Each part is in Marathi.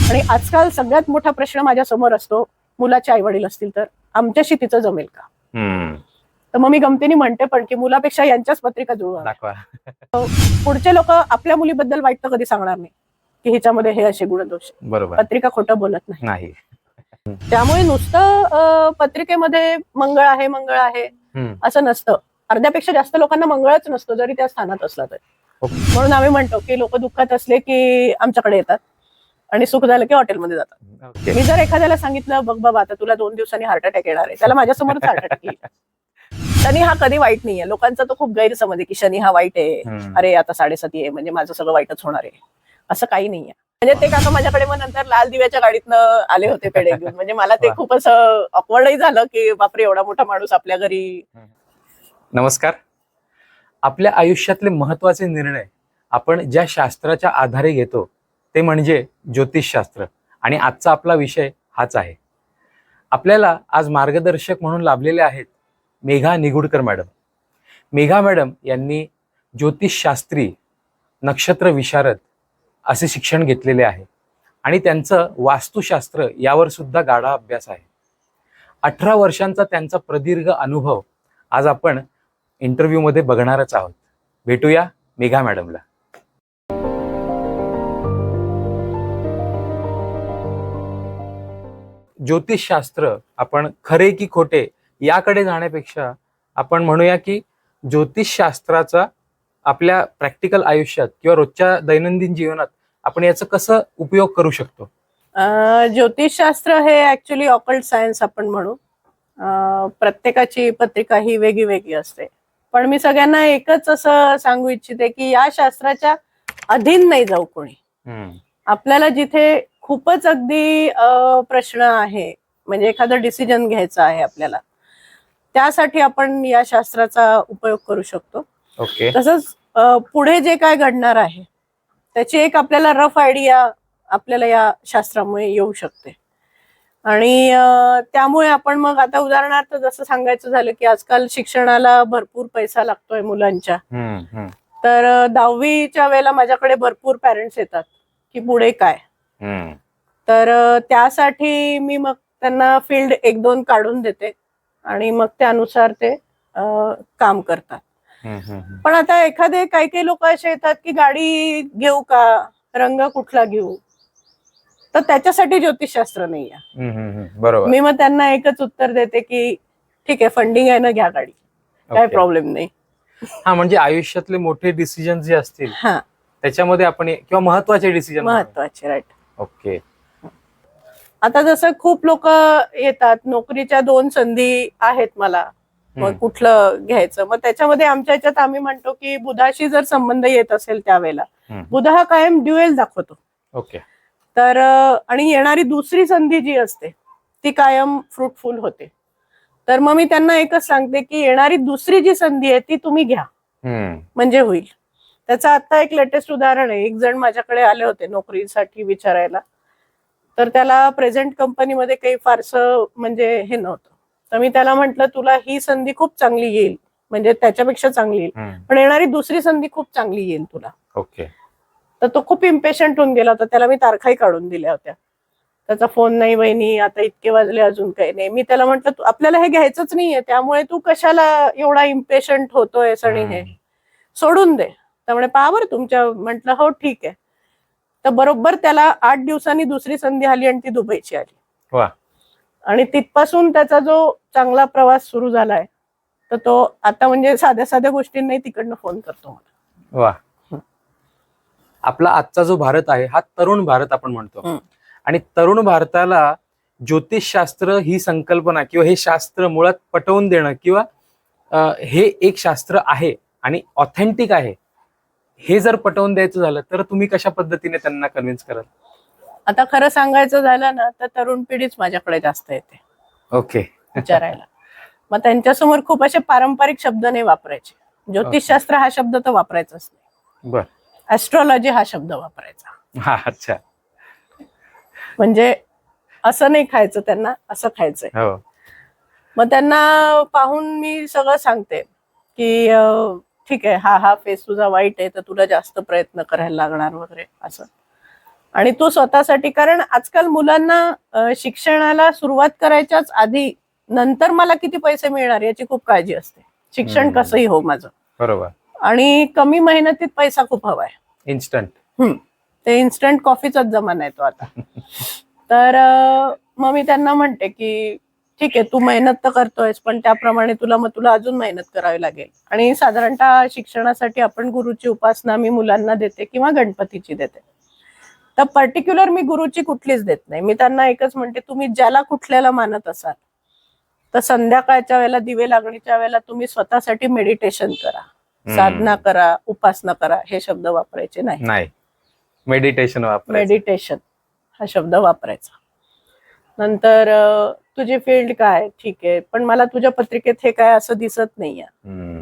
आणि आजकाल सगळ्यात मोठा प्रश्न माझ्या समोर असतो, मुलाचे आई वडील असतील तर आमच्याशी तिचं जमेल का. तर मग मी गमतीने म्हणते पण की मुलापेक्षा यांच्याच पत्रिका जुळवा दाखवा. पुढचे लोक आपल्या मुलीबद्दल वाईट तर कधी सांगणार नाही की हिच्यामध्ये हे असे गुणदोष. बरोबर. पत्रिका खोटं बोलत नाही. त्यामुळे नुसतं पत्रिकेमध्ये मंगळ आहे असं नसतं. अर्ध्यापेक्षा जास्त लोकांना मंगळच नसतो जरी त्या स्थानात असला तरी. म्हणून आम्ही म्हणतो की लोक दुःखात असले की आमच्याकडे येतात आणि सुख झालं की हॉटेलमध्ये जातात. मी जर एखाद्याला सांगितलं बघ बाबा आता तुला 2 दिवसांनी हार्ट अटॅक येणार आहे, त्याला माझ्यासमोरच हार्ट अटॅक येईल. शनी हा कधी वाईट नाहीये. लोकांचा तो खूप गैरसमज आहे की शनी हा वाईट आहे. अरे आता 7:30 आहे म्हणजे माझं सगळं वाईटच होणार आहे. असं काही नाहीये. म्हणजे ते काका माझ्याकडे मग नंतर लाल दिव्याच्या गाडीतनं आले होते पेढे घेऊन. म्हणजे मला ते खूप असं ऑकवर्डही झालं की बापरे एवढा मोठा माणूस आपल्या घरी. नमस्कार. आपल्या आयुष्यातले महत्वाचे निर्णय आपण ज्या शास्त्राच्या आधारे घेतो ते म्हणजे ज्योतिषशास्त्र, आणि आजचा आपला विषय हाच आहे. आपल्याला आज मार्गदर्शक म्हणून लाभलेले आहेत मेघा निगुडकर मॅडम. मेघा मॅडम यांनी ज्योतिषशास्त्री, नक्षत्र विशारद असे शिक्षण घेतलेले आहे आणि त्यांचं वास्तुशास्त्र यावर सुद्धा गाढा अभ्यास आहे. 18 वर्षांचा त्यांचा प्रदीर्घ अनुभव आज आपण इंटरव्ह्यू मध्ये बघणारच आहोत. भेटूया मेघा मॅडमला. ज्योतिषशास्त्र आपण खरे की खोटे याकडे जाण्यापेक्षा आपण म्हणूया की ज्योतिषशास्त्राचा आपल्या प्रॅक्टिकल आयुष्यात किंवा रोजच्या दैनंदिन जीवनात आपण याचा कसं उपयोग करू शकतो. ज्योतिषशास्त्र हे ऍक्च्युली ऑकल्ट सायन्स आपण म्हणू. प्रत्येकाची पत्रिका ही वेगळी वेगळी असते, पण मी सगळ्यांना एकच असं सांगू इच्छिते की या शास्त्राच्या अधीन नाही जाऊ कोणी. आपल्याला जिथे खूपच अगदी प्रश्न आहे, म्हणजे एखादा डिसिजन घ्यायचा आहे आपल्याला, त्यासाठी आपण या शास्त्राचा उपयोग करू शकतो. ओके. तसंच पुढे जे काय घडणार आहे त्याची एक आपल्याला रफ आयडिया आपल्याला या शास्त्रामुळे येऊ शकते. आणि त्यामुळे आपण मग आता उदाहरणार्थ जसं सांगायचं झालं की आजकाल शिक्षणाला भरपूर पैसा लागतोय मुलांच्या. तर 10वीच्या वेळेला माझ्याकडे भरपूर पॅरेंट्स येतात की पुढे काय. तर त्यासाठी मी मग त्यांना फील्ड 1-2 काढून देते आणि मग त्यानुसार ते काम करतात. पण आता एखादे काही लोक असे येतात की गाडी घेऊ का, रंग कुठला घेऊ, तर त्याच्यासाठी ज्योतिषशास्त्र नाही आहे. बरोबर. मी मग त्यांना एकच उत्तर देते की ठीक आहे, फंडिंग आहे ना, घ्या गाडी, काय प्रॉब्लेम नाही. हा, म्हणजे आयुष्यातले मोठे डिसिजन जे असतील त्याच्यामध्ये आपण किंवा महत्वाचे डिसिजन, महत्वाचे, राईट. ओके. आता जसं खूप लोक येतात, नोकरीच्या 2 संधी आहेत मला, मग कुठलं घ्यायचं. मग त्याच्यामध्ये आमच्या ह्याच्यात आम्ही म्हणतो की बुधाशी जर संबंध येत असेल त्यावेळेला बुध हा कायम ड्युएल दाखवतो. ओके. तर आणि येणारी दुसरी संधी जी असते ती कायम फ्रुटफुल होते. तर मग मी त्यांना एकच सांगते की येणारी दुसरी जी संधी आहे ती तुम्ही घ्या, म्हणजे होईल. त्याचं आता एक लेटेस्ट उदाहरण आहे. एक जण माझ्याकडे आले होते नोकरीसाठी विचारायला, तर त्याला प्रेझेंट कंपनीमध्ये काही फारसं म्हणजे हे नव्हतं. तर मी त्याला म्हटलं तुला ही संधी खूप चांगली येईल, म्हणजे त्याच्यापेक्षा चांगली येईल, पण येणारी दुसरी संधी खूप चांगली येईल तुला. ओके. तर तो खूप इम्पेशंट होऊन गेला होता. त्याला मी तारखाही काढून दिल्या होत्या. त्याचा फोन नाही, वहिनी आता इतके वाजले अजून काही नाही. मी त्याला म्हटलं आपल्याला हे घ्यायचंच नाहीये, त्यामुळे तू कशाला एवढा इम्पेशंट होतोय आणि हे सोडून दे. त्यामुळे पहा बरं तुमच्या. म्हटलं हो ठीक आहे. तर बरोबर त्याला 8 दिवसांनी दुसरी संधी आली आणि ती दुबईची आली. वा. आणि तिथपासून त्याचा जो चांगला प्रवास सुरू झालाय, तर तो आता म्हणजे साध्या साध्या गोष्टींनाही तिकडनं फोन करतो मला. वा. आपला आजचा जो भारत आहे हा तरुण भारत आपण म्हणतो, आणि तरुण भारताला ज्योतिषशास्त्र ही संकल्पना किंवा हे शास्त्र मुळात पटवून देणं किंवा हे एक शास्त्र आहे आणि ऑथेंटिक आहे हे जर पटवून द्यायचं झालं तर तुम्ही कशा पद्धतीने त्यांना कन्व्हिन्स कराल? आता खरं सांगायचं झालं ना तर तरुण पिढीच माझ्याकडे जास्त येते. ओके. विचारायला. मग त्यांच्यासमोर खूप असे पारंपरिक शब्द नाही वापरायचे. ज्योतिषशास्त्र हा शब्द तर वापरायचाच नाही. बर. ऍस्ट्रॉलॉजी हा शब्द वापरायचा. हा, अच्छा. म्हणजे असं नाही खायचं त्यांना, असं खायचंय. मग त्यांना पाहून मी सगळं सांगते की ठीक आहे, हा फेस तुझा वाईट आहे तर तुला जास्त प्रयत्न करायला लागणार वगैरे असं. आणि तू स्वतःसाठी, कारण आजकाल मुलांना शिक्षणाला सुरुवात करायच्याच आधी नंतर मला किती पैसे मिळणार याची खूप काळजी असते. शिक्षण कसंही हो माझं, बरोबर, आणि कमी मेहनतीत पैसा खूप हवाय. इन्स्टंट. ते इन्स्टंट कॉफीचाच जमाना आहे तो आता. तर मग मी त्यांना म्हणते की ठीक आहे, तू मेहनत तर करतोयस, पण त्याप्रमाणे तुला अजून मेहनत करावी लागेल. आणि साधारणतः शिक्षणासाठी आपण गुरुची उपासना मी मुलांना देते किंवा गणपतीची देते. तर पर्टिक्युलर मी गुरुची कुठलीच देत नाही. मी त्यांना एकच म्हणते, तुम्ही ज्याला कुठल्याला मानत असाल तर संध्याकाळच्या वेळेला दिवे लागणीच्या वेळेला तुम्ही स्वतःसाठी मेडिटेशन करा, साधना करा, उपासना करा. हे शब्द वापरायचे नाही. मेडिटेशन मेडिटेशन हा शब्द वापरायचा. नंतर तुझी फील्ड काय, ठीक आहे, पण मला तुझ्या पत्रिकेत हे काय असं दिसत नाहीये,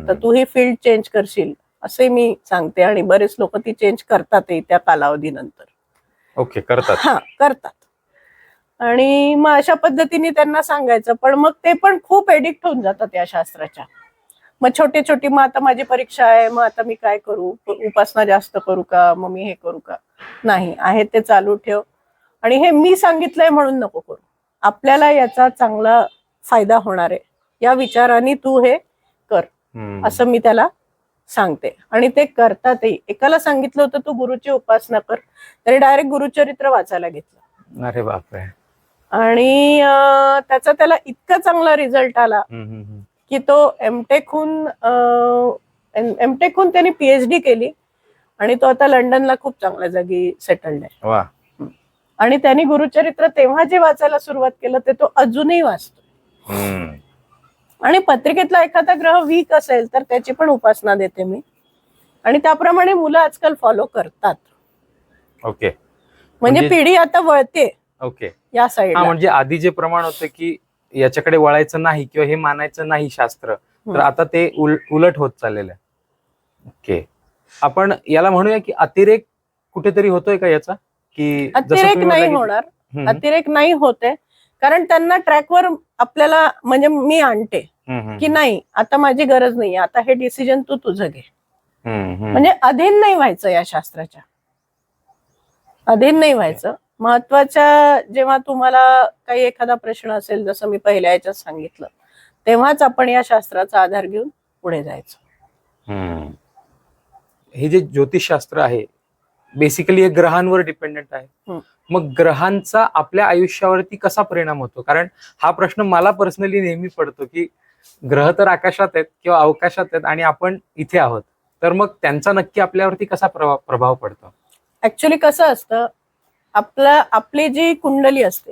तर तू ही फील्ड चेंज करशील असे मी सांगते. आणि बरेच लोक ती चेंज करतात त्या कालावधीनंतर. ओके, करतात. हा, करतात. आणि मग अशा पद्धतीने त्यांना सांगायचं. पण मग ते पण खूप एडिक्ट होऊन जातात या शास्त्राच्या. मग छोटी मग आता माझी परीक्षा आहे, मग आता मी काय करू, उपासना जास्त करू का, मग मी हे करू का. नाही, आहे ते चालू ठेव. आणि हे मी सांगितलंय म्हणून नको करू, आपल्याला याचा चांगला फायदा होणार आहे या विचाराने तू हे कर, असं मी त्याला सांगते. आणि ते करतातही. एकाला सांगितलं होतं तू गुरुची उपासना कर, तरी डायरेक्ट गुरुचरित्र वाचायला घेतलं. अरे बापरे. आणि त्याचा त्याला इतका चांगला रिझल्ट आला की तो एमटेकहून त्यांनी PhD केली आणि तो आता लंडनला खूप चांगल्या जागी सेटल्ड आहे. वा. आणि त्यांनी गुरुचरित्र तेव्हा जे वाचायला सुरुवात केलं ते तो अजूनही वाचतो. आणि पत्रिकेतला एखादा ग्रह वीक असेल तर त्याची पण उपासना देते मी. आणि त्याप्रमाणे मुलं आजकाल फॉलो करतात. ओके, म्हणजे पिढी आता वळते. ओके, या साईड. म्हणजे आधी जे प्रमाण होतं की याच्याकडे वळायचं नाही किंवा हे मानायचं नाही शास्त्र, तर आता ते उलट होत चाललेलं आहे. ओके, आपण याला म्हणूया की अतिरेक कुठेतरी होतोय का याचा, की अतिरेक नाही होणार, अतिरेक नाही होते. कारण त्यांना ट्रॅकवर आपल्याला म्हणजे मी आणते की नाही, आता माझी गरज नाही, आता हे डिसिजन तू तुझं घे. म्हणजे अधीन नाही व्हायचं या शास्त्राच्या, अधीन नाही व्हायचं. महत्वाच्या जेव्हा तुम्हाला काही एखादा प्रश्न असेल, जसं मी पहिल्या याच्यात सांगितलं, तेव्हाच आपण या शास्त्राचा आधार घेऊन पुढे जायचं. हे जे ज्योतिषशास्त्र आहे बेसिकली हे ग्रहांवर डिपेंडेंट आहे. मग ग्रहांचा आपल्या आयुष्यावरती कसा परिणाम होतो? कारण हा प्रश्न मला पर्सनली नेहमी पडतो की ग्रह तर आकाशात आहेत किंवा अवकाशात आहेत आणि आपण इथे आहोत, तर मग त्यांचा नक्की आपल्यावरती कसा प्रभाव पडतो? ऍक्च्युली कसं असतं, आपली जी कुंडली असते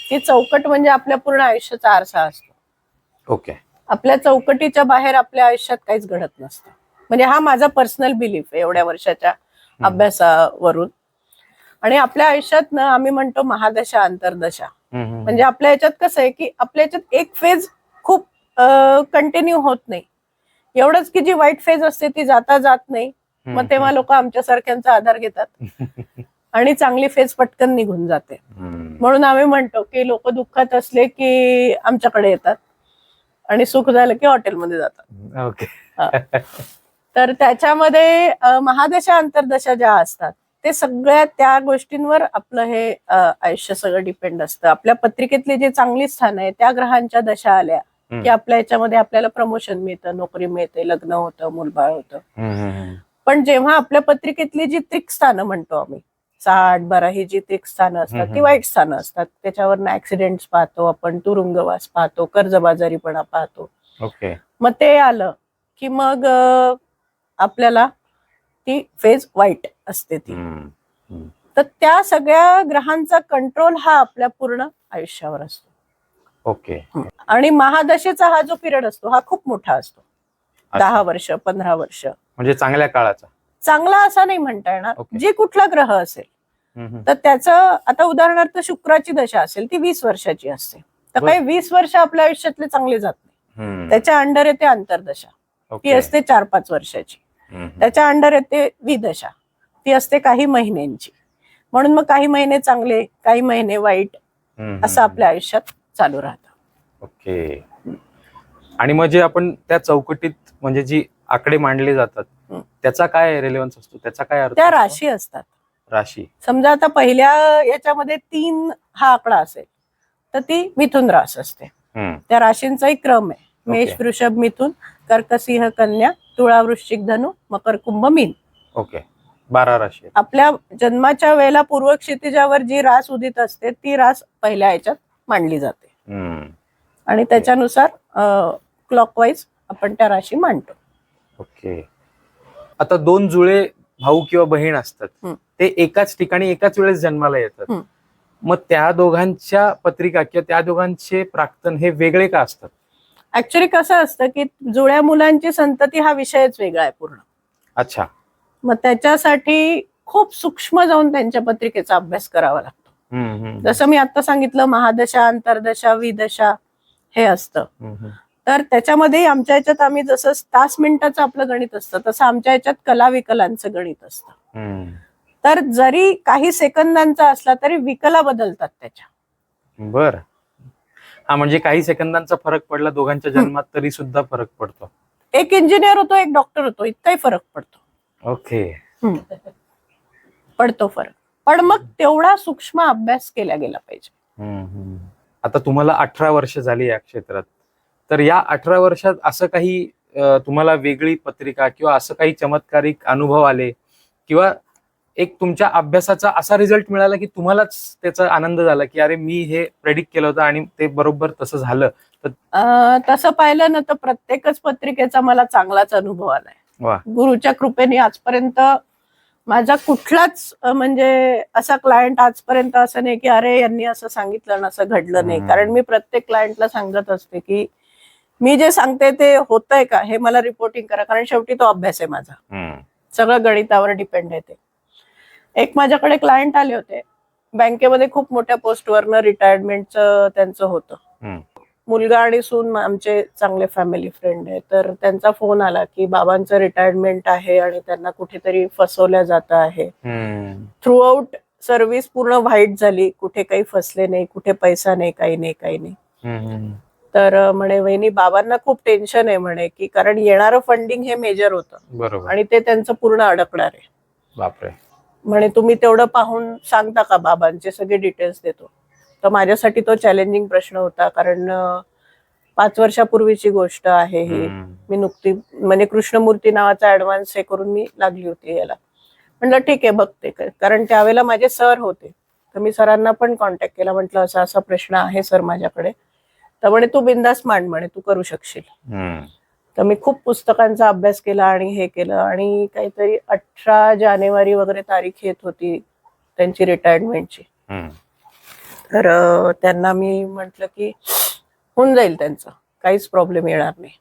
ती चौकट म्हणजे आपल्या पूर्ण आयुष्याचा आरसा असतो. ओके. आपल्या चौकटीच्या बाहेर आपल्या आयुष्यात काहीच घडत नसतं. म्हणजे हा माझा पर्सनल बिलीफ आहे एवढ्या वर्षाच्या अभ्यासावरून. आणि आपल्या आयुष्यात ना आम्ही म्हणतो महादशा अंतर्दशा. म्हणजे आपल्या याच्यात कसं आहे की आपल्या याच्यात एक फेज खूप कंटिन्यू होत नाही. एवढंच की जी वाईट फेज असते ती जाता जात नाही. मग तेव्हा लोक आमच्यासारख्यांचा आधार घेतात आणि चांगली फेज पटकन निघून जाते. म्हणून आम्ही म्हणतो की लोक दुःखात असले की आमच्याकडे येतात आणि सुख झालं की हॉटेलमध्ये जातात. ओके. तर त्याच्यामध्ये महादशा अंतर्दशा ज्या असतात ते सगळ्या त्या गोष्टींवर आपलं हे आयुष्य सगळं डिपेंड असतं. आपल्या पत्रिकेतली जी चांगली स्थान आहे त्या ग्रहांच्या दशा आल्या की आपल्या याच्यामध्ये आपल्याला प्रमोशन मिळतं, नोकरी मिळते, लग्न होतं, मूलबाळ होतं. पण जेव्हा आपल्या पत्रिकेतली जी त्रिक स्थानं म्हणतो आम्ही, 60-12 ही जी त्रिक स्थानं असतात ती वाईट स्थानं असतात. त्याच्यावरनं ऍक्सिडेंट्स पाहतो आपण, तुरुंगवास पाहतो, कर्जबाजारीपणा पाहतो. ओके. मग ते आलं की मग आपल्याला ती फेज वाईट असते ती. तर त्या सगळ्या ग्रहांचा कंट्रोल हा आपल्या पूर्ण आयुष्यावर असतो. ओके. आणि महादशेचा हा जो पिरियड असतो हा खूप मोठा असतो. 10 वर्ष, 15 वर्ष. म्हणजे चांगल्या काळाचा. चांगला असा नाही म्हणता येणार. जे कुठला ग्रह असेल तर त्याचं, आता उदाहरणार्थ शुक्राची दशा असेल ती 20 वर्षाची असते. तर काही 20 वर्ष आपल्या आयुष्यातले चांगले जात नाही. त्याच्या अंडर येते अंतर्दशा, ती असते 4-5 वर्षाची. त्याच्या अंडर येते विदशा, ती असते काही महिन्यांची. म्हणून मग काही महिने चांगले, काही महिने वाईट, असं आपल्या आयुष्यात चालू राहतं. ओके. आणि मग जे आपण त्या चौकटीत म्हणजे जी आकडे मांडले जातात त्याचा काय रेलेव्हन्स असतो, त्याचा काय अर्थ? त्या राशी असतात. राशी. समजा आता पहिल्या याच्यामध्ये 3 हा आकडा असेल तर ती मिथुन रास असते. त्या राशींचा एक क्रम आहे. मेष, वृषभ, मिथुन, कर्क, सिंह, कन्या, तुळा, वृश्चिक, धनु, मकर, कुंभ, मीन. ओके, 12 राशी. आपल्या जन्माच्या वेळेला पूर्व क्षितिजावर जी रास उदित असते ती रास पहिल्या याच्यात मांडली जाते आणि त्याच्यानुसार क्लॉकवाईज आपण त्या राशी मांडतो. ओके. आता 2 जुळे भाऊ किंवा बहीण असतात, ते एकाच ठिकाणी एकाच वेळेस जन्माला येतात, मग त्या दोघांच्या पत्रिका किंवा त्या दोघांचे प्राक्तन हे वेगळे का असतात? ऍक्च्युली कसं असतं की जुळ्या मुलांची संतती हा विषयच वेगळा आहे पूर्ण. अच्छा. मग त्याच्यासाठी खूप सूक्ष्म जाऊन त्यांच्या पत्रिकेचा अभ्यास करावा लागतो. जसं मी आता सांगितलं, महादशा, अंतर्दशा, विदशा हे असतं. तर त्याच्यामध्ये आमच्या याच्यात आम्ही जसं तास मिनिटाचं आपलं गणित असतं तसं आमच्या याच्यात कला विकलांचं गणित असतं. तर जरी काही सेकंदांचा असला तरी विकला बदलतात त्याच्या. बर. हा, म्हणजे काही सेकंदांचा फरक पडला दोघांच्या जन्मात तरी सुद्धा फरक पडतो. एक इंजिनियर होतो, एक डॉक्टर होतो, इतकाही फरक पडतो. ओके. पडतो फरक, पण मग तेवढा सूक्ष्म अभ्यास केला गेला पाहिजे. आता तुम्हाला 18 वर्ष झाली या क्षेत्रात, तर या 18 वर्षात असं काही तुम्हाला वेगळी पत्रिका किंवा असं काही चमत्कारिक अनुभव आले किंवा एक तुमच्या अभ्यासाचा असा रिझल्ट मिळाला की तुम्हालाच त्याचा आनंद झाला की अरे मी हे प्रेडिक्ट केलं होतं आणि ते बरोबर तसं झालं? तर तसं पाहिलं ना तर प्रत्येकच पत्रिकेचा मला चांगलाच अनुभव आलाय. गुरुच्या कृपेने आजपर्यंत माझा कुठलाच म्हणजे असा क्लायंट आजपर्यंत असं नाही की अरे यांनी असं सांगितलं ना असं घडलं नाही. कारण मी प्रत्येक क्लायंटला सांगत असते की मी जे सांगते ते होतंय का हे मला रिपोर्टिंग करा, कारण शेवटी तो अभ्यास आहे माझा, सगळं गणितावर डिपेंड आहे ते. एक माझ्याकडे क्लायंट आले होते, बँकेमध्ये खूप मोठ्या पोस्टवरनं रिटायरमेंटचं त्यांचं होतं. मुलगा आणि सून आमचे चांगले फॅमिली फ्रेंड आहे. तर त्यांचा फोन आला की बाबांचं रिटायरमेंट आहे आणि त्यांना कुठेतरी फसवल्या जात आहे. थ्रू आउट सर्व्हिस पूर्ण व्हाईट झाली, कुठे काही फसले नाही, कुठे पैसा नाही, काही नाही. तर म्हणे वहिनी बाबांना खूप टेन्शन आहे म्हणे की कारण येणारं फंडिंग हे मेजर होतं आणि ते त्यांचं पूर्ण अडकणार आहे. बापरे. म्हणे तुम्ही तेवढं पाहून सांगता का? बाबांचे सगळे डिटेल्स देतो. तर माझ्यासाठी तो चॅलेंजिंग प्रश्न होता, कारण 5 वर्षापूर्वीची गोष्ट आहे ही. मी नुकती म्हणजे कृष्णमूर्ती नावाचा ऍडव्हान्स हे करून मी लागली होती याला. म्हटलं ठीक आहे बघते, कारण त्यावेळेला माझे सर होते. तर मी सरांना पण कॉन्टॅक्ट केला, म्हटलं असा असा प्रश्न आहे सर माझ्याकडे. तर म्हणे तू बिंदास मांड, म्हणे तू करू शकशील. तर मी खूप पुस्तकांचा अभ्यास केला आणि हे केलं आणि काहीतरी 18 जानेवारी वगैरे तारीख येत होती त्यांची रिटायरमेंटची. तर त्यांना मी म्हटलं की होऊन जाईल त्यांचं, काहीच प्रॉब्लेम येणार नाही.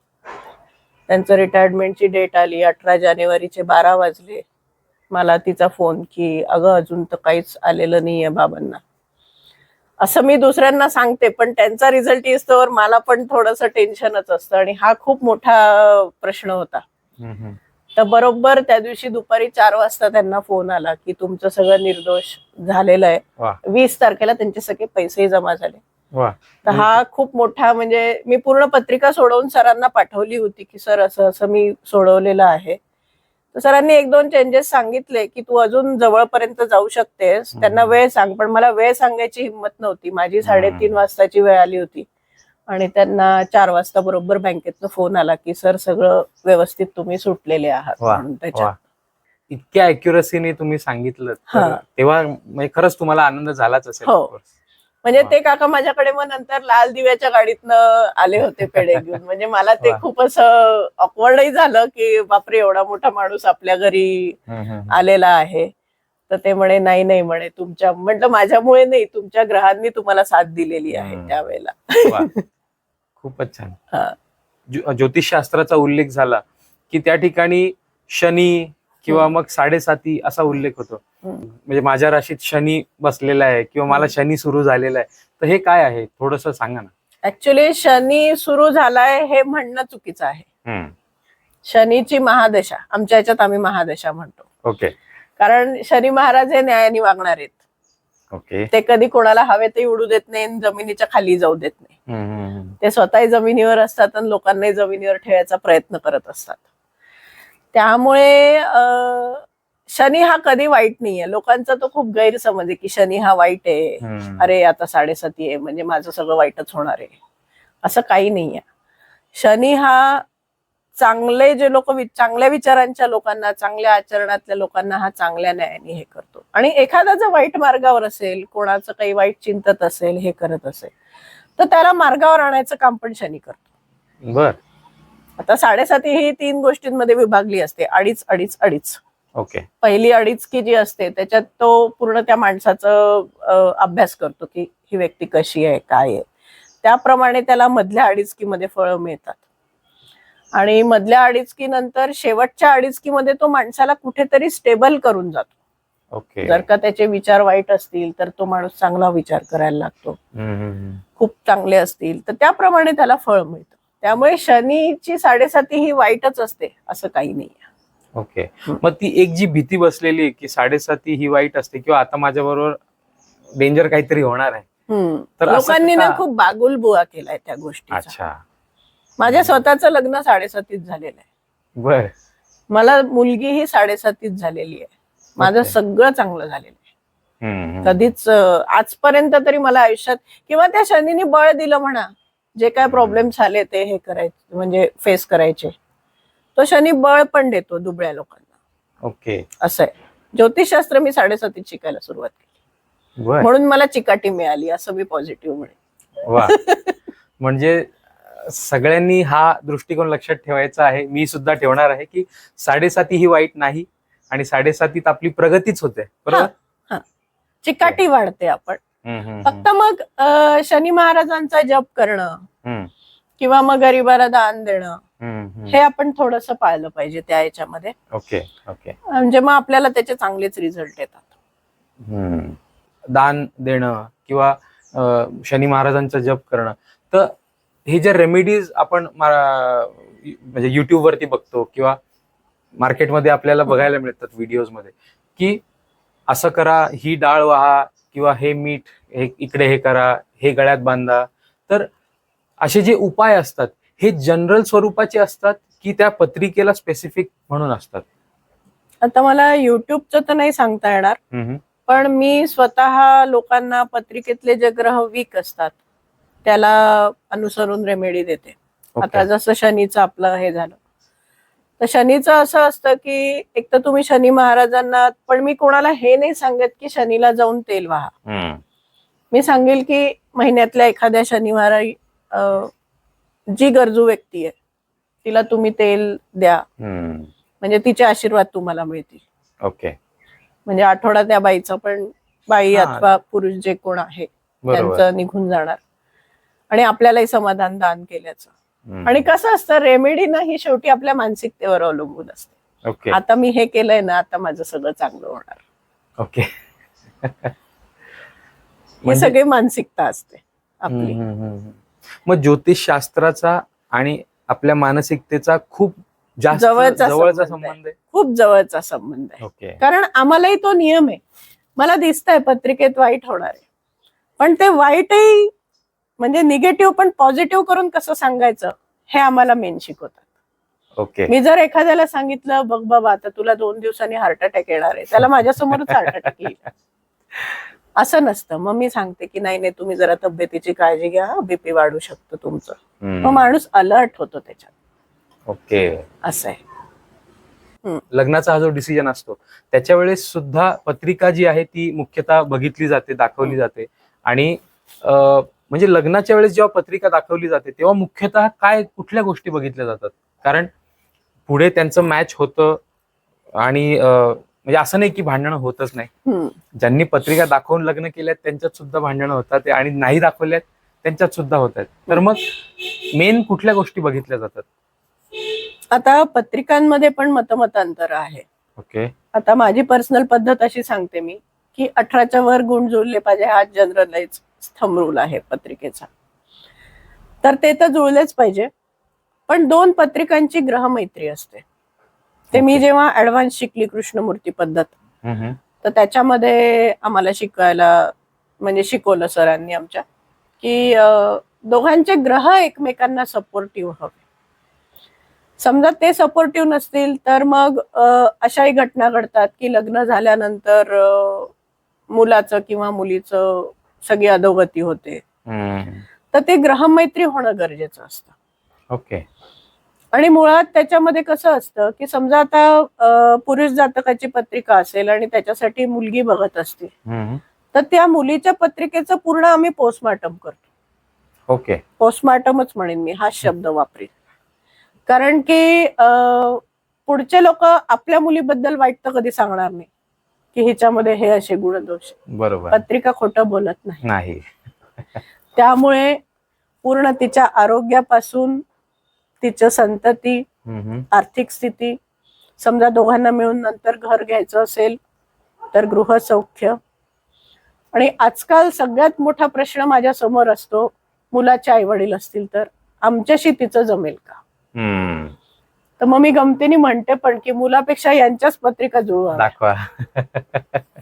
त्यांचं रिटायरमेंटची डेट आली, 18 जानेवारीचे 12 वाजले. मला तिचा फोन की अगं अजून तर काहीच आलेलं नाहीये बाबांना. असं मी दुसऱ्यांना सांगते, पण त्यांचा रिझल्ट येस्तोवर मला पण थोडंसं टेन्शनच असतं आणि हा खूप मोठा प्रश्न होता. तर बरोबर त्या दिवशी दुपारी 4 वाजता त्यांना फोन आला की तुमचं सगळं निर्दोष झालेलं आहे. 20 तारखेला त्यांचे सगळे पैसे जमा झाले. तर हा खूप मोठा, म्हणजे मी पूर्ण पत्रिका सोडवून सरांना पाठवली होती की सर असं असं मी सोडवलेलं आहे. तर सरांनी 1-2 चेंजेस सांगितले की तू अजून जवळपर्यंत जाऊ शकतेस, त्यांना वेळ सांग. पण मला वेळ सांगायची हिंमत नव्हती. माझी 3:30 वाजताची वेळ आली होती आणि त्यांना 4 वाजता बरोबर बँकेतनं फोन आला की सर सगळं व्यवस्थित तुम्ही सुटलेले आहात म्हणून. त्याच्यात इतक्या अॅक्युरसीने तुम्ही सांगितलं तेव्हा म्हणजे खरंच तुम्हाला आनंद झालाच असेल. म्हणजे ते काका माझ्याकडे मग नंतर लाल दिव्याच्या गाडीतनं आले होते पेढे घेऊन. म्हणजे मला ते खूप असं ऑकवर्डही झालं की बापरे एवढा मोठा माणूस आपल्या घरी आलेला आहे. तर ते म्हणे नाही नाही म्हणे तुमच्या, म्हटलं माझ्यामुळे नाही, तुमच्या ग्रहांनी तुम्हाला साथ दिलेली आहे त्यावेळेला. खूपच छान. ज्योतिषशास्त्राचा उल्लेख झाला की त्या ठिकाणी शनी किंवा मग 7.5 असा उल्लेख होतो. म्हणजे माझ्या राशीत शनी बसलेला आहे किंवा मला शनी सुरू झालेला आहे, तर हे काय आहे थोडंसं सांगा ना. ऍक्च्युली शनी सुरू झालाय हे म्हणणं चुकीचं आहे. शनीची महादशा, आमच्या याच्यात आम्ही महादशा म्हणतो. ओके. कारण शनी महाराज हे न्यायाने वागणार आहेत. ओके. ते कधी कोणाला हवेतही उडू देत नाही, जमिनीच्या खाली जाऊ देत नाही. ते स्वतःही जमिनीवर असतात आणि लोकांनाही जमिनीवर ठेवायचा प्रयत्न करत असतात. त्यामुळे शनी हा कधी वाईट नाहीये. लोकांचा तो खूप गैरसमज आहे की शनी हा वाईट आहे. अरे आता 7.7 आहे म्हणजे माझं सगळं वाईटच होणार आहे, असं काही नाहीये. शनी हा चांगले जे लोक चांगल्या विचारांच्या लोकांना, चांगल्या आचरणातल्या लोकांना हा चांगल्या न्यायाने हे करतो. आणि एखादा जर वाईट मार्गावर असेल, कोणाचं काही वाईट चिंतत असेल, हे करत असेल, तर त्याला मार्गावर आणायचं काम पण शनी करतो. बर. आता 7.7 ही 3 गोष्टींमध्ये विभागली असते. अडीच अडीच अडीच. ओके. पहिली अडीचकी जी असते त्याच्यात तो पूर्ण त्या माणसाचं अभ्यास करतो की ही व्यक्ती कशी आहे, काय आहे. त्याप्रमाणे त्याला मधल्या अडीचकीमध्ये फळं मिळतात. आणि मधल्या अडीचकी नंतर शेवटच्या अडीचकीमध्ये तो माणसाला कुठेतरी स्टेबल करून जातो. ओके. जर का त्याचे विचार वाईट असतील तर तो माणूस चांगला विचार करायला लागतो. खूप चांगले असतील तर त्याप्रमाणे त्याला फळ मिळतं. त्यामुळे शनीची 7.7 ही वाईटच असते असं काही नाही. ओके. मग ती एक जी भीती बसलेली की 7.7 ही वाईट असते किंवा आता माझ्या बरोबर डेंजर काहीतरी होणार आहे, तर लोकांनी ना खूप बागुलबुवा केलाय त्या गोष्टीचा. अच्छा. माझ्या स्वतःचं लग्न 7.7 झालेलं आहे. बर. मला मुलगी ही 7.7 झालेली आहे. माझं सगळं चांगलं झालेलं आहे. कधीच आजपर्यंत तरी मला आयुष्यात किंवा त्या शनीने बळ दिलं म्हणा, जे काय प्रॉब्लेम झाले ते हे करायचे म्हणजे फेस करायचे, तो शनी बळ पण देतो दुबळ्या लोकांना. ओके. असं आहे. ज्योतिषशास्त्र मी 7.7 शिकायला सुरुवात केली, म्हणून मला चिकाटी मिळाली असं मी पॉझिटिव्ह म्हणेन. वा. म्हणजे सगळ्यांनी हा दृष्टिकोन लक्षात ठेवायचा आहे. मी सुद्धा ठेवणार आहे की 7.7 ही वाईट नाही आणि 7.7 आपली प्रगतीच होते. बरोबर. चिकाटी वाढते आपण. फक्त मग शनी महाराजांचा जप करणं किंवा मग गरिबाला दान देणं हे आपण थोडस पाळलं पाहिजे त्या याच्यामध्ये. ओके. ओके. म्हणजे मग आपल्याला त्याचे चांगलेच रिझल्ट येतात. दान देणं किंवा शनी महाराजांचा जप करणं. तर हे जे रेमेडीज आपण म्हणजे युट्यूब वरती बघतो किंवा मार्केटमध्ये आपल्याला बघायला मिळतात व्हिडिओज मध्ये की असं करा, ही डाळ वाहा किंवा हे मीठ हे इकडे हे करा, हे गळ्यात बांधा. तर असे जे उपाय असतात हे जनरल स्वरूपाचे असतात की त्या पत्रिकेला स्पेसिफिक म्हणून असतात? आता मला युट्यूबचं तर नाही सांगता येणार, पण मी स्वतः लोकांना पत्रिकेतले जे ग्रह वीक असतात त्याला अनुसरून रेमेडी देते. आता जसं शनीचं आपलं हे झालं, तर शनीचं असं असतं की एक तर तुम्ही शनी महाराजांना, पण मी कोणाला हे नाही सांगत की शनीला जाऊन तेल वाहा. मी सांगेल की महिन्यातल्या एखाद्या शनिवारी जी गरजू व्यक्ती आहे तिला तुम्ही तेल द्या, म्हणजे तिचे आशीर्वाद तुम्हाला मिळतील. ओके. म्हणजे आठवडा त्या बाईचा पण, बाई अथवा पुरुष जे कोण आहे त्यांचं निघून जाणार आणि आपल्यालाही समाधान दान केल्याचं. आणि कसं असतं रेमेडी ना ही शेवटी आपल्या मानसिकतेवर अवलंबून असते. ओके. आता मी हे केलंय ना, आता माझं सगळं चांगलं होणार. ओके. ही सगळी मानसिकता असते आपली. मग ज्योतिषशास्त्राचा आणि आपल्या मानसिकतेचा खूप जास्त जवळचा संबंध आहे. खूप जवळचा संबंध आहे. ओके. कारण आम्हालाही तो नियम आहे. मला दिसतंय पत्रिकेत वाईट होणार आहे, पण ते वाईटही म्हणजे निगेटिव्ह पण पॉझिटिव्ह करून कसं सांगायचं हे आम्हाला मेन शिकवतात. ओके. मी जर एखाद्याला सांगितलं बघ बाबा आता तुला 2 दिवसांनी हार्ट अटॅक येणार आहे, त्याला माझ्यासमोरच हार्ट अटॅक येईल असं नसतं. मग मी सांगते की नाही नाही तुम्ही जरा तब्येतीची काळजी घ्या, बीपी वाढू शकतो तुमचं. मग माणूस अलर्ट होतो त्याच्यात. ओके. असं आहे. लग्नाचा हा जो डिसिजन असतो त्याच्या वेळेस सुद्धा पत्रिका जी आहे ती मुख्यतः बघितली जाते, दाखवली जाते. आणि म्हणजे लग्नाच्या वेळेस जेव्हा पत्रिका दाखवली जाते तेव्हा मुख्यतः काय कुठल्या गोष्टी बघितल्या जातात? कारण पुढे त्यांचं मॅच होतं आणि म्हणजे असं नाही की भांडणं होतच नाही. ज्यांनी पत्रिका दाखवून लग्न केल्यात त्यांच्यात सुद्धा भांडणं होतात आणि नाही दाखवल्यात त्यांच्यात सुद्धा होत आहेत. तर मग मेन कुठल्या गोष्टी बघितल्या जातात? आता पत्रिकांमध्ये पण मतमतांतर आहे. ओके. आता माझी पर्सनल पद्धत अशी सांगते मी की 18च्या वर गुण जुळले पाहिजे, हा जनरलाइज स्तंभ रूल आहे पत्रिकेचा. तर ते तर जुळलेच पाहिजे. पण 2 पत्रिकांची ग्रहमैत्री असते. ते मी जेव्हा ऍडव्हान्स शिकली कृष्णमूर्ती पद्धत, तर त्याच्यामध्ये आम्हाला शिकायला म्हणजे शिकवलं सरांनी आमच्या की दोघांचे ग्रह एकमेकांना सपोर्टिव्ह हवे. समजा ते सपोर्टिव्ह नसतील तर मग अशाही घटना घडतात की लग्न झाल्यानंतर मुलाचं किंवा मुलीचं सगळी अधोगती होते. तर ते ग्रहमैत्री होणं गरजेचं असतं. ओके. आणि मुळात त्याच्यामध्ये कसं असतं की समजा आता पुरुष जातकाची पत्रिका असेल आणि त्याच्यासाठी मुलगी बघत असतील, तर त्या मुलीच्या पत्रिकेचं पूर्ण आम्ही पोस्टमॉर्टम करतो. ओके. पोस्टमॉर्टमच म्हणेन मी, हा शब्द वापरेन. कारण की पुढचे लोक आपल्या मुलीबद्दल वाईट तर कधी सांगणार नाही की हिच्यामध्ये हे असे गुणदोष. बरोबर. पत्रिका खोटं बोलत नाही. त्यामुळे पूर्ण तिच्या आरोग्यापासून तिच्या संतती, आर्थिक स्थिती, समजा दोघांना मिळून नंतर घर घ्यायचं असेल तर गृहसौख्य, आणि आजकाल सगळ्यात मोठा प्रश्न माझ्या समोर असतो, मुलाचे आई वडील असतील तर आमच्याशी तिचं जमेल का. तर मग मी गमतीने म्हणते पण की मुलापेक्षा यांच्याच पत्रिका जुळवा दाखवा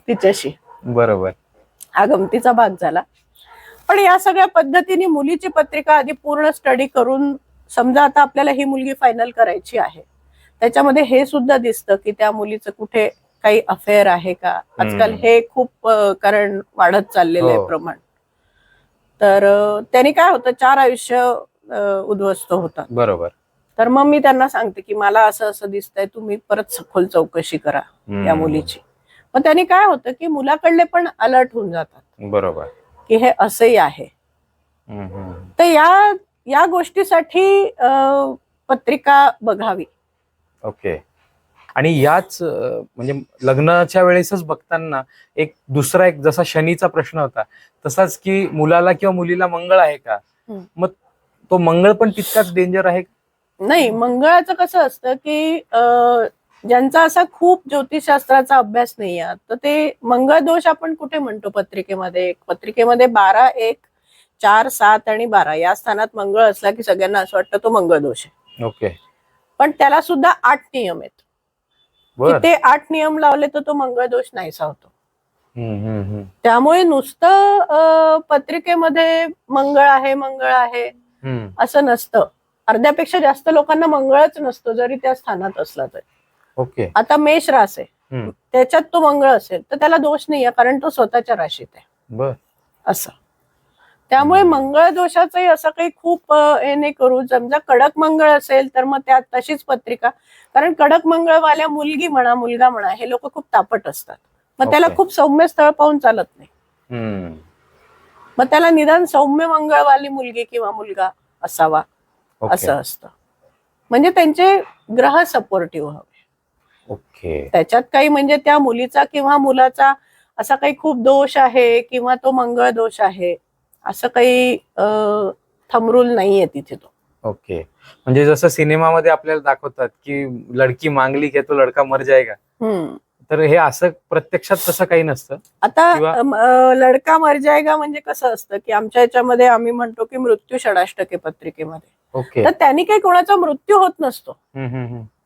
तिच्याशी. बरोबर. हा गमतीचा भाग झाला. पण या सगळ्या पद्धतीने मुलीची पत्रिका आधी पूर्ण स्टडी करून, समजा आता आपल्याला ही मुलगी फायनल करायची आहे, त्याच्यामध्ये हे सुद्धा दिसतं की त्या मुलीचं कुठे काही अफेअर आहे का. आजकाल हे खूप कारण वाढत चाललेलं आहे प्रमाण. तर त्यांनी काय होतं, 4 आयुष्य उद्ध्वस्त होतात. बरोबर. तर मग मी त्यांना सांगते की मला असं असं दिसतंय, तुम्ही परत सखोल चौकशी करा या मुलीची. मग त्यांनी काय होतं की मुलाकडले पण अलर्ट होऊन जातात. बरोबर. की हे असंही आहे. तर या गोष्टीसाठी पत्रिका बघावी. ओके. आणि याच म्हणजे लग्नाच्या वेळेसच बघताना एक दुसरा एक जसा शनीचा प्रश्न होता तसाच की मुलाला किंवा मुलीला मंगळ आहे का, मग तो मंगळ पण तितकाच डेंजर आहे. नाही, मंगळाचं कसं असतं की ज्यांचा असा खूप ज्योतिषशास्त्राचा अभ्यास नाही आहे तर ते मंगळ दोष आपण कुठे म्हणतो पत्रिकेमध्ये. 12, 1, 4, 7 आणि 12 या स्थानात मंगळ असला की सगळ्यांना असं वाटतं तो मंगळ दोष आहे. ओके. पण त्याला सुद्धा 8 नियम आहेत. ते 8 नियम लावले तर तो मंगळ दोष नाहीसा होतो. त्यामुळे नुसतं पत्रिकेमध्ये मंगळ आहे असं नसतं. अर्ध्यापेक्षा जास्त लोकांना मंगळच नसतो जरी त्या स्थानात असला तरी. ओके. आता मेष रास आहे, त्याच्यात तो मंगळ असेल तर त्याला दोष नाहीये कारण तो स्वतःच्या राशीत आहे. असं. त्यामुळे मंगळ दोषाचंही असं काही खूप हे नाही करू. समजा कडक मंगळ असेल तर मग त्यात तशीच पत्रिका, कारण कडक मंगळवाल्या मुलगी म्हणा मुलगा म्हणा हे लोक खूप तापट असतात. मग त्याला खूप सौम्य स्थळ पाहून चालत नाही. मग त्याला निदान सौम्य मंगळवाली मुलगी किंवा मुलगा असावा असं असतं. म्हणजे त्यांचे ग्रह सपोर्टिव्ह हवे. ओके. त्याच्यात काही म्हणजे त्या मुलीचा किंवा मुलाचा असा काही खूप दोष आहे किंवा तो मंगळ दोष आहे असं काही थमरूल नाहीये तिथे तो. ओके. म्हणजे जसं सिनेमामध्ये आपल्याला दाखवतात की लडकी मांगली की तो लडका मर जाएगा, तर हे असं प्रत्यक्षात तसं काही नसतं. आता लडका मर जाएगा म्हणजे कसं असतं की आमच्या याच्यामध्ये आम्ही म्हणतो की मृत्यू षडाष्टके पत्रिकेमध्ये. ओके. तर त्यांनी काही कोणाचा मृत्यू होत नसतो.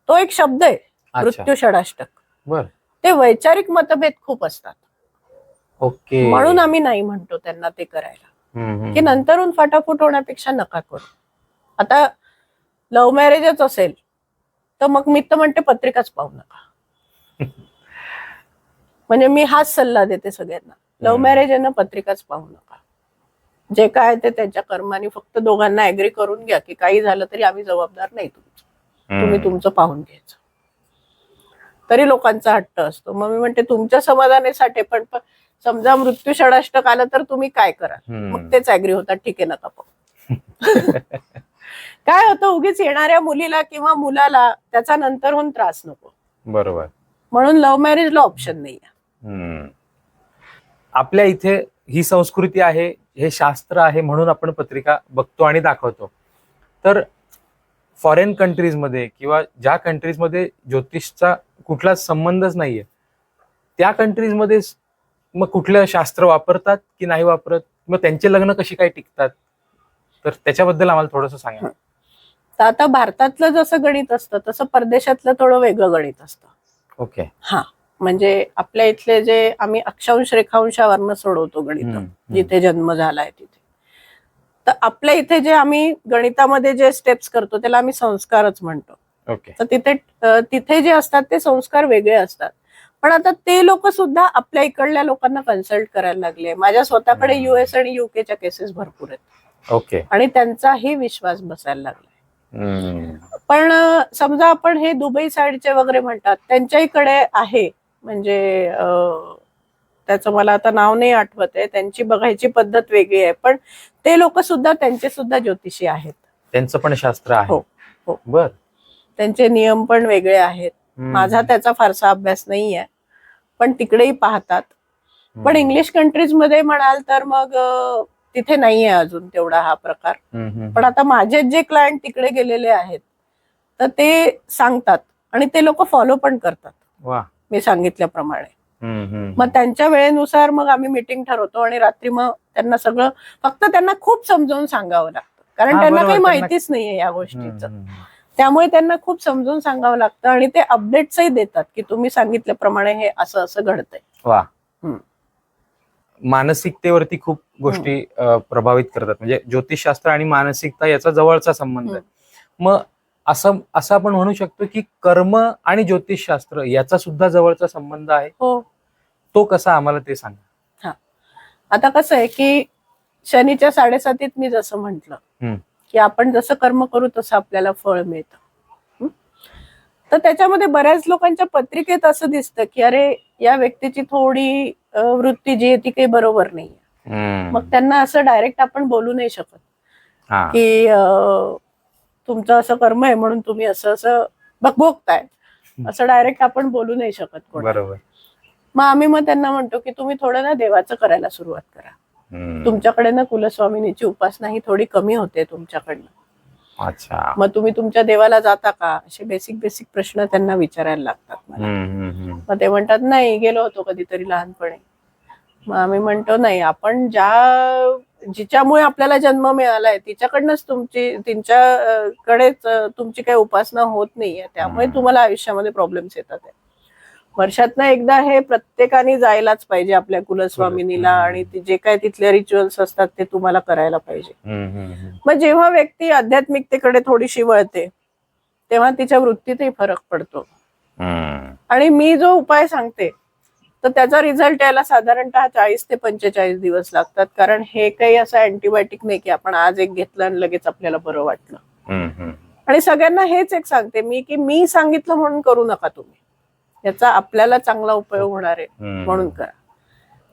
तो एक शब्द आहे मृत्यू षडाष्टक. बर. ते वैचारिक मतभेद खूप असतात. ओके. म्हणून आम्ही नाही म्हणतो त्यांना ते करायला, की नंतरून फटाफट होण्यापेक्षा नका करू. आता लव्ह मॅरेजच असेल तर मग मी तर म्हणते पत्रिकाच पाहू नका. म्हणजे मी हाच सल्ला देते सगळ्यांना, लव्ह मॅरेज आहे ना पत्रिकाच पाहू नका. जे काय ते त्यांच्या कर्माने फक्त दोघांना ऍग्री करून घ्या की काही झालं तरी आम्ही जबाबदार नाही तुमचं, तुम्ही तुमचं पाहून घ्यायचं. तरी लोकांचा हट्ट असतो. मग मी म्हणते तुमच्या समाधानासाठी पण समजा मृत्यू षडाष्टक आलं तर तुम्ही काय करा, मग तेच ऍग्री होतात, ठीक आहे नका पाहू. काय होतं, उगीच येणाऱ्या मुलीला किंवा मुलाला त्याचा नंतरहून त्रास नको. बरोबर. म्हणून लव्ह मॅरेजला ऑप्शन नाही. आपल्या इथे ही संस्कृती आहे, हे शास्त्र आहे म्हणून आपण पत्रिका बघतो आणि दाखवतो. तर फॉरेन कंट्रीजमध्ये किंवा ज्या कंट्रीजमध्ये ज्योतिषचा कुठलाच संबंधच नाहीये त्या कंट्रीजमध्ये मग कुठलं शास्त्र वापरतात की नाही वापरत, मग त्यांचे लग्न कशी काय टिकतात, तर त्याच्याबद्दल आम्हाला थोडंसं सांगा. तर आता भारतातलं जसं गणित असतं तसं परदेशातलं थोडं वेगळं गणित असतं. ओके. हा, म्हणजे आपल्या इथले जे आम्ही अक्षांश रेखांशावरनं सोडवतो गणित, जिथे जन्म झालाय तिथे, तर आपल्या इथे जे आम्ही गणितामध्ये जे स्टेप्स करतो त्याला आम्ही संस्कारच म्हणतो. ओके. तर तिथे जे असतात ते संस्कार वेगळे असतात. पण आता ते लोक सुद्धा आपल्या इकडल्या लोकांना कन्सल्ट करायला लागले. माझ्या स्वतःकडे US आणि UK केसेस भरपूर आहेत. ओके. आणि त्यांचाही विश्वास बसायला लागला. पण समजा आपण हे दुबई साईडचे वगैरे म्हणतात, त्यांच्याकडे आहे म्हणजे त्याचं मला आता नाव नाही आठवत आहे, त्यांची बघायची पद्धत वेगळी आहे. पण ते लोक सुद्धा त्यांचे सुद्धा ज्योतिषी आहेत. त्यांचं पण शास्त्र आहे. हो. बर. त्यांचे नियम पण वेगळे आहेत. माझा त्याचा फारसा अभ्यास नाहीये, पण तिकडेही पाहतात. पण इंग्लिश कंट्रीज मध्ये म्हणाल तर मग तिथे नाहीये अजून तेवढा हा प्रकार. पण आता माझे जे क्लायंट तिकडे गेलेले आहेत तर ते सांगतात आणि ते लोक फॉलो पण करतात. वा. मी सांगितल्याप्रमाणे. मग त्यांच्या वेळेनुसार मग आम्ही मीटिंग ठरवतो आणि रात्री मग त्यांना सगळं, फक्त त्यांना खूप समजावून सांगावं लागतं, कारण त्यांना काही माहितीच नाहीये या गोष्टीचं. त्यामुळे त्यांना खूप समजून सांगावं लागतं आणि ते अपडेट्सही देतात की तुम्ही सांगितल्याप्रमाणे हे असं असं घडतंय. वा. मानसिकतेवरती खूप गोष्टी प्रभावित करतात. म्हणजे ज्योतिषशास्त्र आणि मानसिकता याचा जवळचा संबंध आहे. मग असं आपण म्हणू शकतो की कर्म आणि ज्योतिषशास्त्र याचा सुद्धा जवळचा संबंध आहे. हो. तो कसा, आम्हाला ते सांगा. हा, आता कसं आहे की शनीच्या 7.7 मी जसं म्हंटल की आपण जसं कर्म करू तसं आपल्याला फळ मिळतं. तर त्याच्यामध्ये बऱ्याच लोकांच्या पत्रिकेत असं दिसतं की अरे या व्यक्तीची थोडी वृत्ती जी आहे ती काही बरोबर नाहीये. मग त्यांना असं डायरेक्ट आपण बोलू नाही शकत की तुमचं असं कर्म आहे म्हणून तुम्ही असं असं भोगताय, असं डायरेक्ट आपण बोलू नाही शकत कोणाला. बरोबर. मग आम्ही त्यांना म्हणतो की तुम्ही थोडं ना देवाचं करायला सुरुवात करा. तुमच्याकडे ना कुलस्वामिनीची उपासना ही थोडी कमी होते तुमच्याकडनं. अच्छा. मग तुम्ही तुमच्या देवाला जाता का, असे बेसिक प्रश्न त्यांना विचारायला लागतात मला. मग ते म्हणतात नाही, गेलो होतो कधीतरी लहानपणी. मग आम्ही म्हणतो नाही, आपण जिच्यामुळे आपल्याला जन्म मिळालाय तिच्याकडनंच तिच्याकडेच तुमची काही उपासना होत नाहीये, त्यामुळे तुम्हाला आयुष्यामध्ये प्रॉब्लेम्स येतात. वर्षातनं एकदा हे प्रत्येकाने जायलाच पाहिजे आपल्या कुलस्वामिनीला आणि जे काय तिथले रिच्युअल्स असतात ते तुम्हाला करायला पाहिजे. मग जेव्हा व्यक्ती आध्यात्मिकतेकडे थोडीशी वळते तेव्हा तिच्या वृत्तीतही फरक पडतो. आणि मी जो उपाय सांगते तर त्याचा रिझल्ट यायला साधारणतः 40 ते 45 दिवस लागतात, कारण हे काही असं अँटीबायोटिक नाही की आपण आज एक घेतलं आणि लगेच आपल्याला बरं वाटलं. आणि सगळ्यांना हेच एक सांगते मी की मी सांगितलं म्हणून करू नका तुम्ही, याचा आपल्याला चांगला उपयोग होणार आहे म्हणून करा.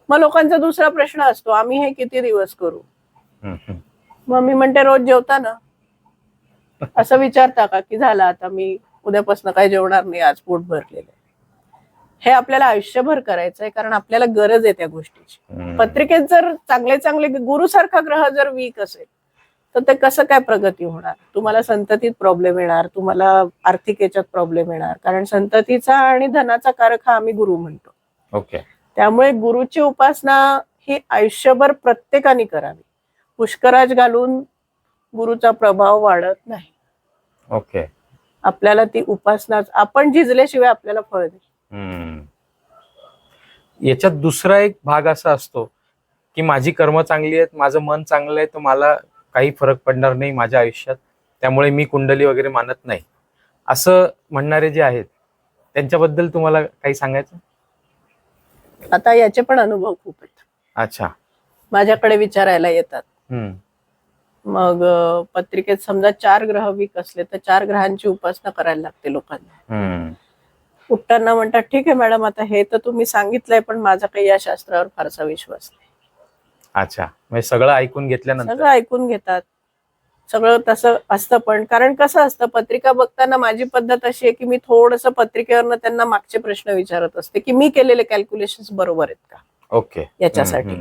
मग लोकांचा दुसरा प्रश्न असतो, आम्ही हे किती दिवस करू. मग मी म्हणते रोज जेवता ना, असं विचारता का की झालं आता मी उद्यापासून काय जेवणार नाही, आज पोट भरलेलं आहे. हे आपल्याला आयुष्यभर करायचंय, कारण आपल्याला गरज आहे त्या गोष्टीची. पत्रिकेत जर चांगले गुरुसारखा ग्रह जर वीक असेल तर ते कसं काय प्रगती होणार. तुम्हाला संततीत प्रॉब्लेम येणार, तुम्हाला आर्थिक याच्यात प्रॉब्लेम येणार, कारण संततीचा आणि धनाचा कारक हा आम्ही गुरु म्हणतो. ओके. त्यामुळे गुरुची उपासना ही आयुष्यभर प्रत्येकाने करावी. पुष्कराज घालून गुरुचा प्रभाव वाढत नाही. ओके. आपल्याला ती उपासना आपण झिजल्याशिवाय आपल्याला फळ नाही. याच्यात दुसरा एक भाग असा असतो की माझी कर्म चांगली आहेत, माझं मन चांगलं आहे, तर मला काही फरक पडणार नाही माझ्या आयुष्यात, त्यामुळे मी कुंडली वगैरे मानत नाही, असं म्हणणारे जे आहेत त्यांच्याबद्दल तुम्हाला काही सांगायचं. आता याचे पण अनुभव खूप आहेत. अच्छा. माझ्याकडे विचारायला येतात. मग पत्रिकेत समजा 4 ग्रह वीक असले तर 4 ग्रहांची उपासना करायला लागते लोकांना. उठताना म्हणतात ठीक आहे मॅडम, आता हे तर तुम्ही सांगितलंय पण माझा काही या शास्त्रावर फारसा विश्वास नाही. अच्छा, म्हणजे सगळं ऐकून घेतल्यानंतर सगळं ऐकून घेतात. सगळं तसं असतं, पण कारण कसं असतं पत्रिका बघताना माझी पद्धत अशी आहे की मी थोडंसं पत्रिकेवरनं त्यांना मागचे प्रश्न विचारत असते की मी केलेले कॅल्क्युलेशन्स बरोबर आहेत का. ओके. याच्यासाठी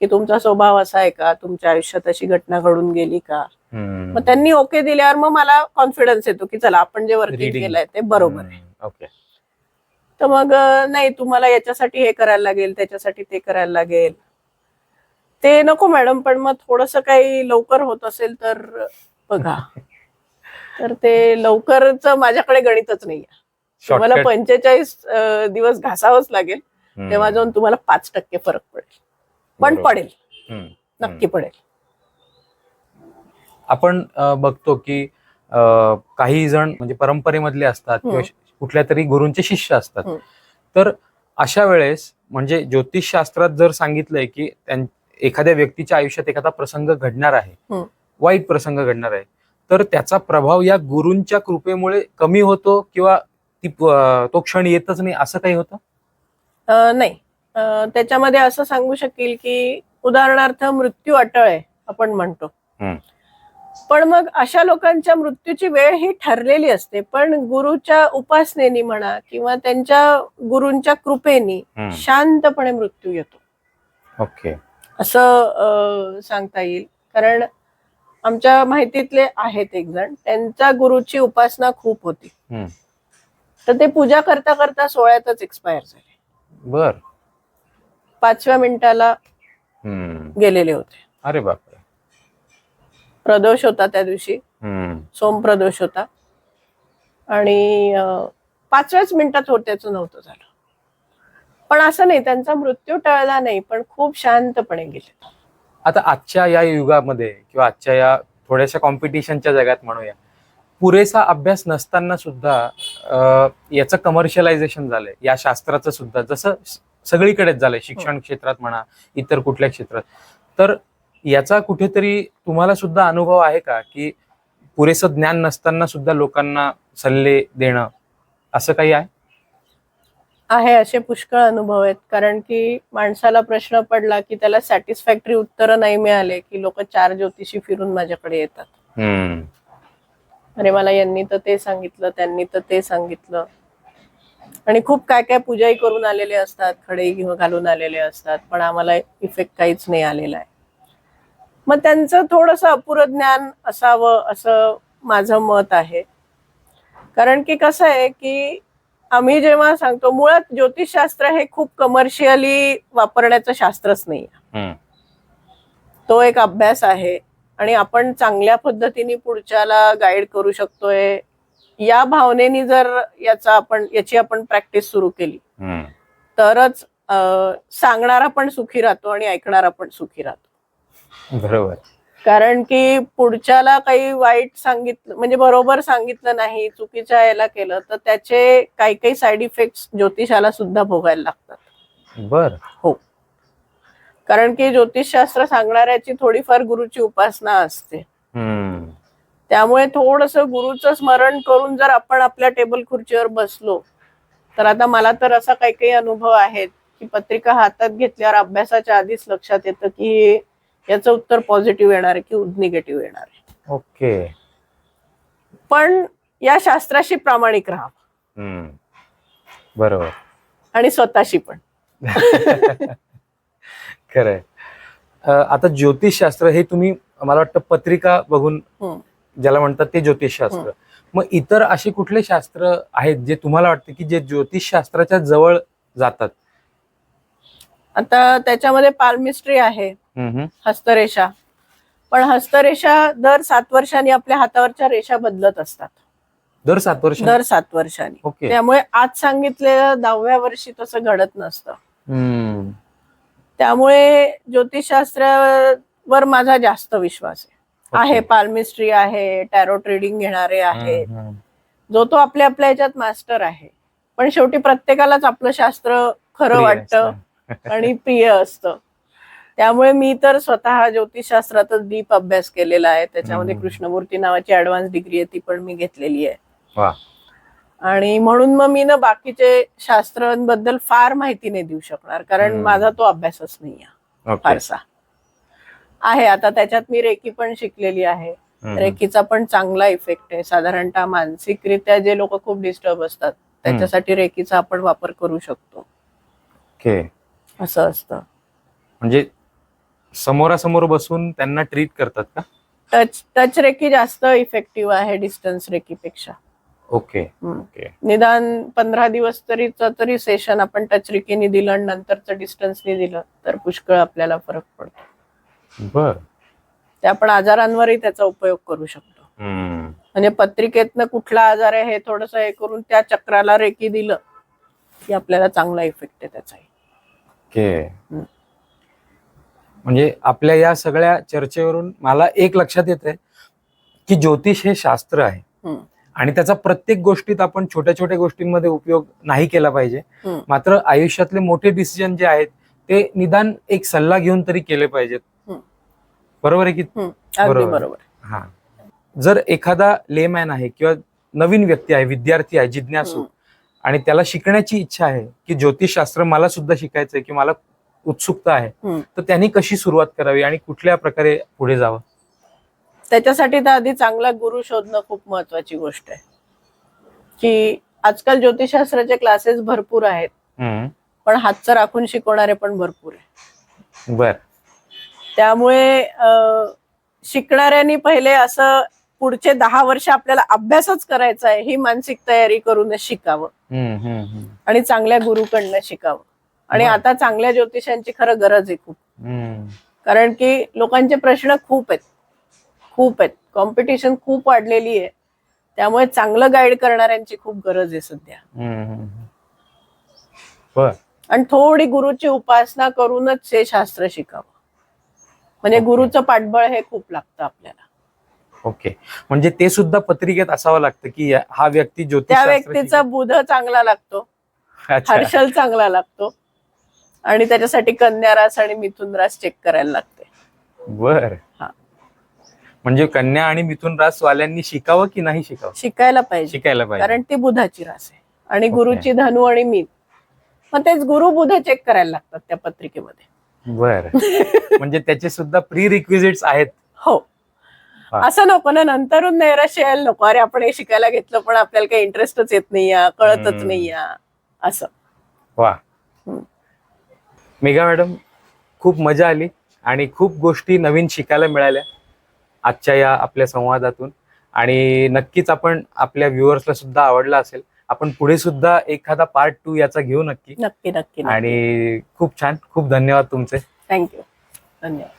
की तुमचा स्वभाव असा आहे का, तुमच्या आयुष्यात अशी घटना घडून गेली का. मग त्यांनी ओके दिल्यावर मग मला कॉन्फिडन्स येतो की चला आपण जे वर्किंग केलंय ते बरोबर आहे. ओके. तर मग नाही, तुम्हाला याच्यासाठी हे करायला लागेल, त्याच्यासाठी ते करायला लागेल. ते नको मॅडम, पण मग थोडस काही लवकर होत असेल तर बघा. तर ते लवकरच माझ्याकडे गणितच नाहीये. तुम्हाला 45 दिवस घासावंच लागेल, तेव्हा जाऊन तुम्हाला 5% फरक पडेल. पण पडेल, नक्की पडेल. आपण बघतो की काही जण म्हणजे परंपरेमधले असतात किंवा कुठल्या तरी गुरूंचे शिष्य असतात. तर अशा वेळेस म्हणजे ज्योतिषशास्त्रात जर सांगितलंय की एखाद्या व्यक्तीच्या आयुष्यात एखादा प्रसंग घडणार आहे, वाईट प्रसंग घडणार आहे, तर त्याचा प्रभाव या गुरूंच्या कृपेमुळे कमी होतो किंवा तो क्षण येतच नाही असं काही होतं? नाही. त्याच्यामध्ये असं सांगू शकेल की उदाहरणार्थ मृत्यू अटळ आहे आपण म्हणतो, पण मग अशा लोकांच्या मृत्यूची वेळ ही ठरलेली असते, पण गुरुच्या उपासनेनी म्हणा किंवा त्यांच्या गुरूंच्या कृपेनी शांतपणे मृत्यू येतो. ओके, असं सांगता येईल. कारण आमच्या माहितीतले आहेत एक जण, त्यांच्या गुरुची उपासना खूप होती, तर ते पूजा करता करता 16तच एक्सपायर झाले. बर, 5व्या मिनिटाला गेलेले होते. अरे बापरे. प्रदोष होता त्या दिवशी, सोम प्रदोष होता, आणि 5व्याच मिनिटात होत्याचं नव्हतं झालं. पण असं नाही, त्यांचा मृत्यू टळला नाही, पण खूप शांतपणे गेले. आता आजच्या या युगामध्ये किंवा आजच्या या थोड्याशा कॉम्पिटिशनच्या जगात म्हणूया, पुरेसा अभ्यास नसताना सुद्धा याचं कमर्शियलायझेशन झालंय, या शास्त्राचं सुद्धा, जसं सगळीकडेच झालंय, शिक्षण क्षेत्रात म्हणा, इतर कुठल्या क्षेत्रात. तर याचा कुठेतरी तुम्हाला सुद्धा अनुभव आहे का की पुरेसं ज्ञान नसताना सुद्धा लोकांना सल्ले देणं असं काही आहे? असे पुष्कळ अनुभव आहेत. कारण की माणसाला प्रश्न पडला की त्याला सॅटिस्फॅक्टरी उत्तरं नाही मिळाले की लोक 4 ज्योतिषी फिरून माझ्याकडे येतात. अरे मला यांनी तर ते सांगितलं, त्यांनी तर ते सांगितलं, आणि खूप काय काय पूजाही करून आलेले असतात, खडे घालून आलेले असतात, पण आम्हाला इफेक्ट काहीच नाही आलेला आहे. मग त्यांचं थोडंसं अपुरं ज्ञान असावं असं माझं मत आहे. कारण की कसं आहे की आम्ही जेव्हा सांगतो, मुळात ज्योतिषशास्त्र हे खूप कमर्शियली वापरण्याचं शास्त्रच नाही. तो एक अभ्यास आहे, आणि आपण चांगल्या पद्धतीने पुढच्याला गाईड करू शकतोय या भावनेनी जर याची आपण प्रॅक्टिस सुरू केली तरच सांगणारा पण सुखी राहतो आणि ऐकणारा पण सुखी राहतो. बरोबर. कारण की पुढच्याला काही वाईट सांगितलं म्हणजे बरोबर सांगितलं नाही, चुकीच्या याला केलं, तर त्याचे काही काही साईड इफेक्ट्स ज्योतिषाला सुद्धा भोगायला लागतात. बर, हो. कारण की ज्योतिषशास्त्र सांगणाऱ्याची थोडीफार गुरुची उपासना असते. त्यामुळे थोडंसं गुरुचं स्मरण करून जर आपण आपल्या टेबल खुर्चीवर बसलो, तर आता मला तर असा काही काही अनुभव आहेत की पत्रिका हातात घेतल्यावर अभ्यासाच्या आधीच लक्षात येतं की याचं उत्तर पॉझिटिव्ह येणार आहे की निगेटिव्ह येणार आहे. ओके. पण या शास्त्राशी प्रामाणिक राहा. बरोबर. आणि स्वतःशी पण. खरंय. आता ज्योतिषशास्त्र हे तुम्ही मला वाटतं पत्रिका बघून ज्याला म्हणतात ते ज्योतिषशास्त्र. मग इतर असे कुठले शास्त्र आहेत जे तुम्हाला वाटते की जे ज्योतिषशास्त्राच्या जवळ जातात? आता त्याच्यामध्ये पाल्मिस्ट्री आहे, हस्तरेषा. पण हस्तरेषा दर 7 वर्षांनी आपल्या हातावरच्या रेषा बदलत असतात. दर 7 वर्षांनी? दर 7 वर्षांनी. त्यामुळे आज सांगितलेलं 10व्या वर्षी तसं घडत नसतं. त्यामुळे ज्योतिषशास्त्रावर माझा जास्त विश्वास आहे. पाल्मिस्ट्री आहे, टॅरोट रिडिंग घेणारे आहे, जो तो आपल्या आपल्या ह्याच्यात मास्टर आहे. पण शेवटी प्रत्येकालाच आपलं शास्त्र खरं वाटतं आणि प्रिय असतं. त्यामुळे मी तर स्वतः ज्योतिषशास्त्रातच डीप अभ्यास केलेला आहे. त्याच्यामध्ये कृष्णमूर्ती नावाची ऍडव्हान्स डिग्री आहे, ती पण मी घेतलेली आहे. आणि म्हणून मग मी ना बाकीचे शास्त्रांबद्दल फार माहिती नाही देऊ शकणार, कारण माझा तो अभ्यासच नाही फारसा आहे. आता त्याच्यात मी रेकी पण शिकलेली आहे. रेकीचा पण चांगला इफेक्ट आहे. साधारणतः मानसिकरित्या जे लोक खूप डिस्टर्ब असतात त्याच्यासाठी रेकीचा आपण वापर करू शकतो. असं असतं. म्हणजे समोरासमोर बसून त्यांना ट्रीट करतात का? टच रेकी जास्त इफेक्टिव्ह आहे डिस्टन्स रेकीपेक्षा. ओके. निदान 15 दिवस तरी सेशन आपण टच रेकीने दिलं आणि नंतरचं डिस्टन्सने दिलं तर पुष्कळ आपल्याला फरक पडतो. बर. ते आपण आजारांवरही त्याचा उपयोग करू शकतो. म्हणजे पत्रिकेतनं कुठला आजार आहे हे थोडस हे करून त्या चक्राला रेकी दिलं की आपल्याला चांगला इफेक्ट आहे त्याचाही. म्हणजे आपल्या या सगळ्या चर्चेवरून मला एक लक्षात येतंय की ज्योतिष हे शास्त्र आहे हम्म. आणि त्याचा प्रत्येक गोष्टीत आपण छोट्या छोट्या गोष्टींमध्ये उपयोग नाही केला पाहिजे. हम्म. मात्र आयुष्यातले मोठे डिसिजन जे आहेत ते निदान एक सल्ला घेऊन तरी केले पाहिजेत. हम्म. बरोबर आहे की? अगदी बरोबर. हा. जर एखादा लेमॅन आहे किंवा नवीन व्यक्ती आहे, विद्यार्थी आहे, जिज्ञासू, आणि त्याला शिकण्याची इच्छा आहे की ज्योतिषशास्त्र मला सुद्धा शिकायचंय की मला उत्सुकता आहे, तर त्यांनी कशी सुरुवात करावी आणि कुठल्या प्रकारे पुढे जावं? त्याच्यासाठी तर आधी चांगला गुरु शोधणं खूप महत्वाची गोष्ट आहे. की आजकाल ज्योतिषशास्त्राचे क्लासेस भरपूर आहेत, पण हातचं राखून शिकवणारे पण भरपूर आहे. बर. त्यामुळे शिकणाऱ्यांनी पहिले असं पुढचे 10 वर्ष आपल्याला अभ्यासच करायचा आहे ही मानसिक तयारी करूनच शिकावं आणि चांगल्या गुरुकडनं शिकावं. आणि आता चांगल्या ज्योतिषांची खरं गरज आहे खूप. कारण की लोकांचे प्रश्न खूप आहेत, कॉम्पिटिशन खूप वाढलेली आहे. त्यामुळे चांगलं गाईड करणाऱ्यांची खूप गरज आहे सध्या. आणि थोडी गुरुची उपासना करूनच हे शास्त्र शिकावं. म्हणजे गुरुचं पाठबळ हे खूप लागतं आपल्याला. ओके. म्हणजे ते सुद्धा पत्रिकेत असावं लागतं की हा व्यक्ती ज्योतिष, त्या व्यक्तीचा बुध चांगला लागतो, हर्षल चांगला लागतो, आणि त्याच्यासाठी कन्या रास आणि मिथुन रास चेक करायला लागते. बर. म्हणजे कन्या आणि मिथुन रास वाल्यांनी शिकावं की नाही शिकावं? शिकायला पाहिजे, कारण ती बुधाची रास आहे आणि गुरुची धनु आणि मीन. मग तेच गुरु बुध चेक करायला लागतात त्या पत्रिकेमध्ये. बर. म्हणजे त्याचे सुद्धा प्री रिक्विजिट्स आहेत. हो. असं नको ना नंतरून नैराश्य यायला नको, अरे आपण हे शिकायला घेतलं पण आपल्याला काही इंटरेस्टच येत नाही, कळतच नाही असं. वा. मेघा मॅडम, खूप मजा आली आणि खूप गोष्टी नवीन शिकायला मिळाल्या आजच्या या आपल्या संवादातून. आणि नक्कीच आपण आपल्या व्ह्युअर्सला सुद्धा आवडला असेल. आपण पुढे सुद्धा एखादा पार्ट 2 याचा घेऊ नक्की. नक्की. आणि खूप छान, खूप धन्यवाद तुमचे. थँक्यू. धन्यवाद.